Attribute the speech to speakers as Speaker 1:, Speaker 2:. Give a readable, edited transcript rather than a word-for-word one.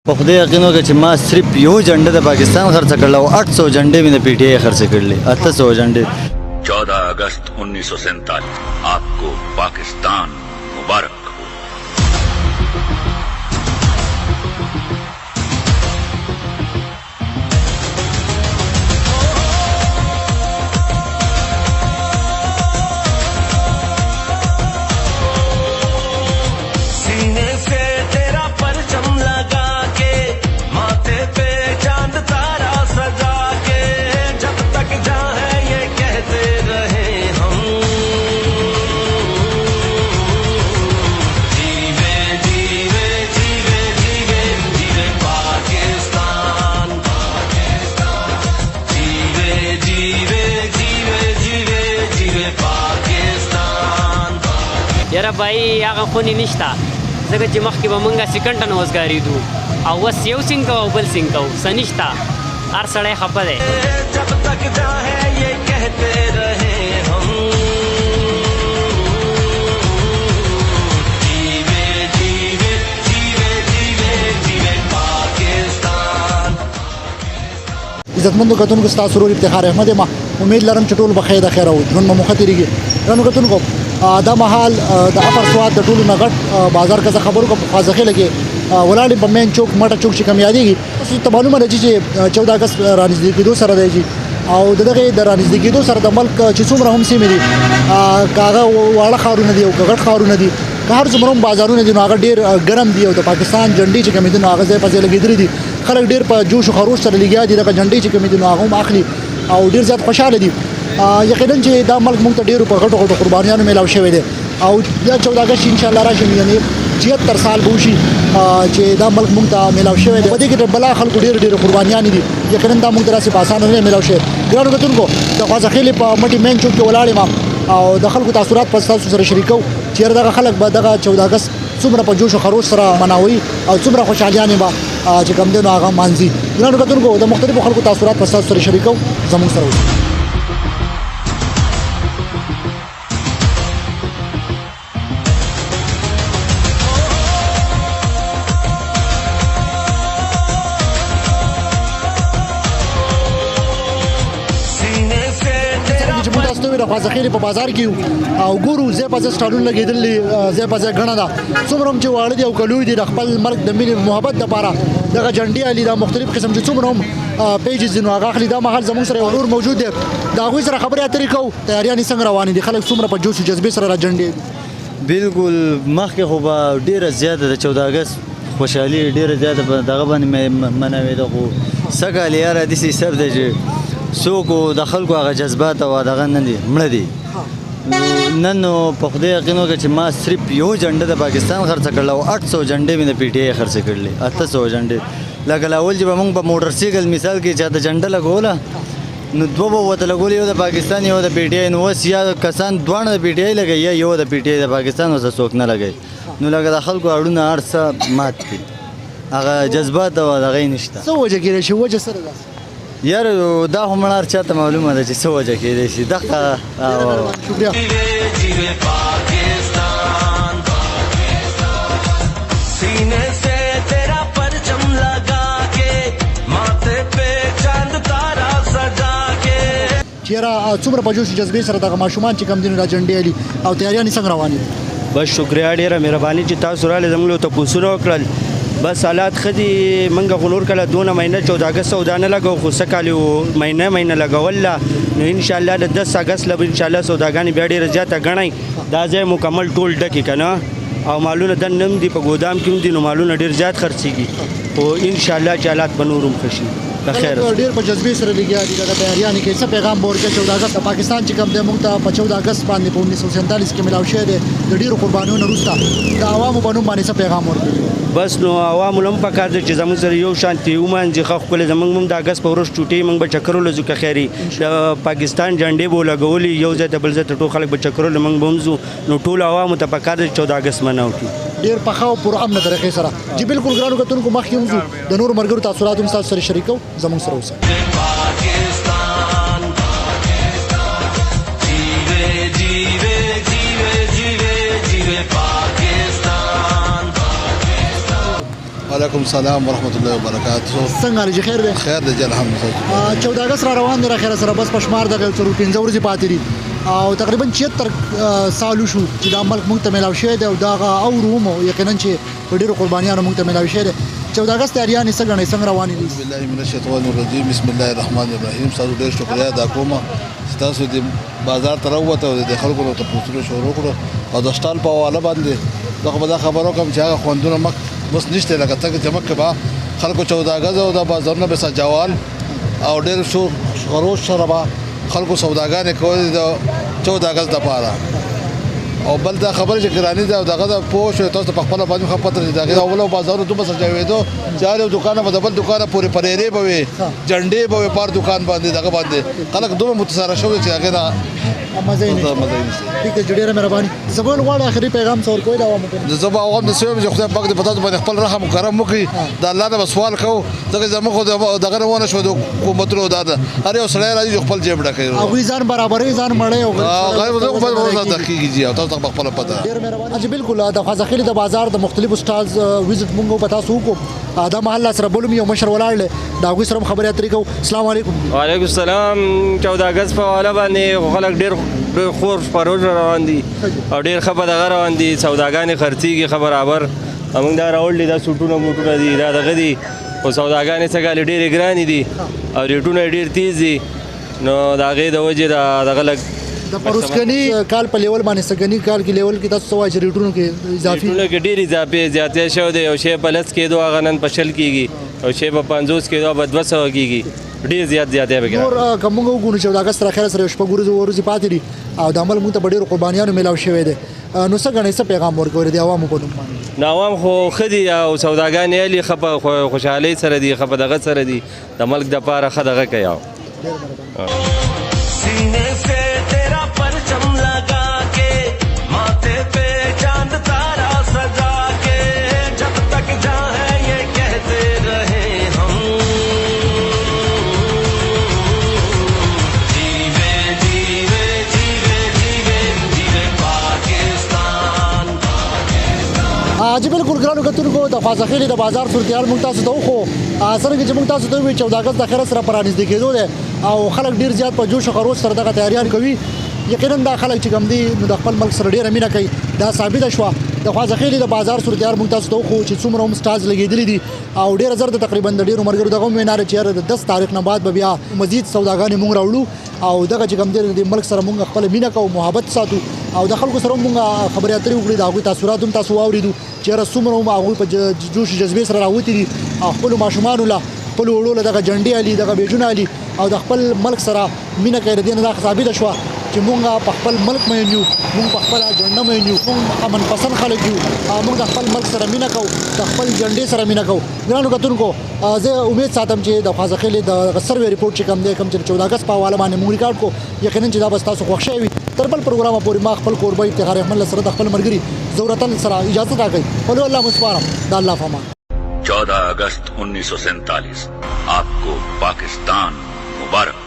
Speaker 1: په خدای یقین وکړه چې ما صرف یو جنډه د پاکستان خرڅ کړل او 800 جنډې مې د پی ټی آی خرڅ کړلې 800 جنډې
Speaker 2: 14 अगस्त 1947 आपको पाकिस्तान मुबारक हो।
Speaker 3: सीने से तेरा परचम लगा के माथे पे चांद तारा सजा के जब तक जाए ये कहते रहे हम जीवे जीवे जीवे जीवे जीवे पाकिस्तान जीवे जीवे जीवे जीवे जीवे पाकिस्तान।
Speaker 4: یاره بای هغه خونې نشته ځکه چې مخکې به مونږ سیکنډ نه وزګارېدو او اوس یو سینګ کوو او بل سینګ کوو څه نشته هر سړی خفه دی
Speaker 3: जब तक चाहे ये कहते रहे हम जीवे जीवे जीवे जीवे जीवे पाकिस्तान।
Speaker 5: عزتمندو کتونکو ستاسو ورور افتخار احمد ما امید لرم چې ټول بخیر د خیر او ژوند مو مخ ته تیریږي رانو کتونکو دا مهال د اپر سواد د ټولو نغټ بازار کا خبرو کو خوازخه لګي ولاړې په مین چوک مټه چوک چې کم یادېږي تاسو ته معلومه ده چې 14 اگست رانږدې کېدو سره دی او دغه د رانږدې کېدو سره د ملک چې څومره هم سیمې دي کاغه واړه خارونه دي او غټ خارونه دي هر څومره بازارونه دي نو هغه ډیر ګرم دي او د پاکستان جنډي چې کوم دي نو هغه ځای په ځای لګېدلې دي خلک ډیر په جوش او خروش سره لګیا دي د جنډي چې کوم دي نو هغه هم اخلي او ډیر زیات خوشاله دي یقینا چې دا ملک موږ ته ډیرو په غټو غټو قربانیانو میلاو شوی دی او دا 14 اگست ان شاء الله راشي یعنی 76 سال بوشي چې دا ملک موږ ته میلاو شوی دی په دې کې بلا خلکو ډیر قربانیان دي یقینا دا موږ ته راسي په اسانه نه میلاو شوی ګرانو کتونکو د خوازخېلې په مټي مین چوک کې ولاړې ما او د خلکو تاثیرات په تاسو سره شریکو چې دغه خلک به دغه 14 اگست څومره په جوش او خروش سره مناوي او څومره خوشحاليانه به چې کوم دي نو هغه مانځي ګرانو کتونکو د مختلفو خلکو تاثیرات په تاسو سره شریکو زموږ سره اوسئ د خوازخېلې په بازار کې او ګورو زه په سټالون لګېدلې زه په غڼه دا څومره چې واړه دي او کلوې دي د خپل مرګ د مینې محبت لپاره دغه جنډي علي دا مختلف قسم چې څومره پیجز نو هغه اخلي دا محل زموږ سره ورور موجود دی دا غوي سره خبرې اترې کوو تیاریانې څنګه روانې دي خلک څومره په جوش او جذبې سره را جنډي
Speaker 1: بالکل مخکې خو به ډیره زیاته د 14 اگست خوشحالي ډیره زیاته دغه باندې منوي د خو سګال یاره د سي سب دی چې څوک د خلکو هغه جذبات او دغه نه دي مړه دي نن په خدای یقین وکړه چې ما صرف یو جنډه د پاکستان خرڅ کړل او 800 جنډې مې د پی ټی آی خرڅ کړلې 800 جنډې لکه اول چې موږ په موټر سایکل مثال کې چې د جنډه لګوله نو دوه به وته لګول یو د پاکستان یو د پی ټی آی نو وس یا کسان دوه د پی ټی آی لګي یا یو د پی ټی آی د پاکستان وسه څوک نه لګي نو لکه د خلکو اړونه ارسه مات دي هغه جذبات او دغه نشته
Speaker 5: څه وجه کې شي وجه سره ده
Speaker 1: یار دا همړار چاته معلومه ده چې څه وجه کېدای شي دغه
Speaker 5: شکریہ
Speaker 3: जीवे पाकिस्तान सीने से तेरा परचम लगा के माथे पे चांद तारा सजा के
Speaker 5: چیرې څومره په جوش جذبې سره دغه ماشومان چې کم دي را جنډي علي او تیاریانې څنګه روانې
Speaker 6: بس شکریا ډیره مهرباني چې تاسو را لزملو ته پوسونه وکړل بس حالات خدي منګه غنور کله دونه مهینه 14 اگست سودانه لګو خو سکالیو مهینه لګول نو ان شاء الله د 10 اگست لب ان شاء الله سوداګانی بیا ډیره زیاته غنئ دا ځای مکمل ټول ډکی کنه او مالونه د نم دی په ګودام کې دي نو مالونه ډیر زیات خرڅيږي او ان شاء الله چې حالات بنورم خشي بخیر
Speaker 5: ډیر په جذبې سره لګیا دي دا تیاریانې کې څه پیغام ورکړي 14 اگست پاکستان چې کوم د موږ ته په 14 اگست باندې په 1947 کې ملاو شوی دی د ډیرو قربانیونو وروسته د عوامو باندې څه پیغام ورکړي
Speaker 6: بس نو عوامو لم پکار دي چې زموږ سره یو شانتي ومان چې خو خپل زموږ د اگست په ورځ ټوټي موږ به چکرول زو که خیری د پاکستان جنډې بو لګولي یو ځای ته بل ځای ته ټول خلک به چکرول موږ بمزو نو ټول عوامو ته پکار دي 14 اگست مناو کی
Speaker 5: ډیر په خاو پر امن طریقې سره چې بالکل ګرانو کتونکو مخکې وځو د نور مرګرو تاثیرات هم تاسو سره شریکو زموږ سره اوسه
Speaker 3: पाकिस्तान जीवे जीवे जीवे जीवे जीवे पाकिस्तान
Speaker 7: وعلیکم السلام ورحمۃ اللہ وبرکاتہ.
Speaker 5: څنګه حال خیر دی؟
Speaker 7: خیر دی الحمدلله.
Speaker 5: 14 اگست را روان دی را خیر سره بس پشمار دغه څلور 15 ورځې پاتې دي او تقریبا 76 سالو شو چې دا ملک موږ ته ملاو شوی دی او دا او رومو یقینا چې په ډیرو قربانیانو موږ ته ملاو شوی دی. 14 اگست تیاریانې څنګه روانې دي؟
Speaker 7: بسم الله من الشیطان الرجیم بسم الله الرحمن الرحیم. تاسو ډیر شکریا ادا کوم تاسو د بازار ته راوته او د خلکو ته پوښتنه شروع کړو او د سټال په حواله باندې دغه دا خبرو کوم چې هغه خوندونه مک بس نشته لکه څنګه چې مکه با خلکو 14 اگست او د بازارونه به سجاوال او ډیر شو خروش شربا خلکو سوداګانې کوي د 14 اگست لپاره او بل دا خبره چې ګرانی دا دغه د پوښ تاسو په خپل باندې خپل دغه اول بازار دوه سجاوېدو چاره دکانه په بل دکانه پورې پرېری بوي جنډې بوي پر دکان باندې دغه باندې خلک دوه متصارع شوی چې هغه
Speaker 5: مزه نه ٹھیک ہے ډیره مهرباني. زبون غواړي اخري پیغام څور کوی دا عوامو ته
Speaker 7: زبا عوام د سوي چې خدای پاک دې پتاته باندې خپل رحم او کرم وکړي د الله نه سوال کو دغه زموږ دغه روانه شو د حکومتونو دا هر یو سړی راځي خپل جیب ډکوي
Speaker 5: او ځان برابرې ځان مړې او
Speaker 7: غیر زه خپل ورځ دقیقي او تاسو خپل پته
Speaker 5: ډیر مهرباني. اجي بالکل د خازخیل د بازار د مختلفو سټالز وزټ مونږ په تاسو وکړو دا محله سره بولم یو مشر ولاړل دا غوي سره خبرې اترې کو. السلام علیکم.
Speaker 8: وعلیکم السلام. 14 اگست په حواله باندې خلک ډیر خور پروژ روان دي او ډیر خبر دغه روان دي سوداګانې خرڅيږي خبر برابر موږ دا راوړل دا سوټونه موټونه دي دا دغه دي او سوداګانې څنګه ډیر ګران دي او ریټونه ډیر تیز دي نو دا غي د وجه دغه لګ
Speaker 5: د پروسکنی کال په لیول باندې سګنی کال کې لیول کې تاسو سوای ریټونو کې اضافي
Speaker 8: ریټونو کې ډیر اضافي زیاتې شو دی او شی پلس کې دوه غنن پشل کیږي او شی په 50 کې دوه 200 کیږي ډیر زیاتې به
Speaker 5: نور کومه وګورو 14 اگست را خیر سره شپه ورځې پاتې دي او د عمل مونږ ته ډېر قربانیانو ملاو شوی دی نو څه غنې څه پیغام ورکوي د عوامو په نوم باندې؟
Speaker 8: نو عوام خو خدي او سوداګانې علي خپه خوشحالي سره دي خپه دغه سره دي د ملک د پاره خدغه کوي.
Speaker 3: सीने से तेरा परचम लगा के माथे पे चांद तारा सजा के जब तक जाए ये कहते रहे हम जीवे जीवे जीवे जीवे जीवे पाकिस्तान.
Speaker 5: اجي بالکل ګرانو کتونکو د خازخیل د بازار صورتحال مونږ تاسو ته خو سره چې مونږ تاسو ته 14 اگست د خیر سره پرانیزدي کېدو ده او خلک ډیر زیات په جوش او خروش سره دغه تیاریان کوي. یقینا دا خلک چې کوم دي نو د خپل ملک سره ډیره مینه کوي دا ثابت شو د خازخیل د بازار صورتحال مونږ تاسو ته خو چې څومره هم سټاز لګیدلې دي او ډیر زر د تقریبا د ډیرو مرګرو دغه وینار چې د 10 تاریخ نه بعد به بیا مزید سوداګانې مونږ راوړو او دغه چې کوم دي د ملک سره مونږ خپل مینه کوو محبت ساتو او د خلکو سره مونږ خبرې اترې وکړو دا غوي تاثیرات هم تاسو واوریدو چې را څومره هم هغه په جوش جذبې سره راوتی دي او خپل ماشومان له خپل وړو له دغه جنډي علي دغه بیجونه علي او د خپل ملک سره مینه کوي د دې نه ثابت شو چې مونږ په خپل ملک مې یو مونږ په خپل جنډه مې یو مونږ امن پسند خلک یو مونږ د خپل ملک سره مینه کوو د خپل جنډې سره مینه کوو. ګرانو کتونکو زه امید ساتم چې د خازخیل د سروې ریپورت چې کوم دی کوم چې 14 اگست په حواله باندې مونږ ریکارډ کو یقینا چې دا بس تاسو خوښ شوي تر بل پروګرام پورې ما خپل قربای افتخار احمد سره د خپل مرګري ضرورتن سره اجازه راکړي ولو الله مسپارم د الله فمان.
Speaker 2: 14 अगस्त 1947 आपको पाकिस्तान मुबारक.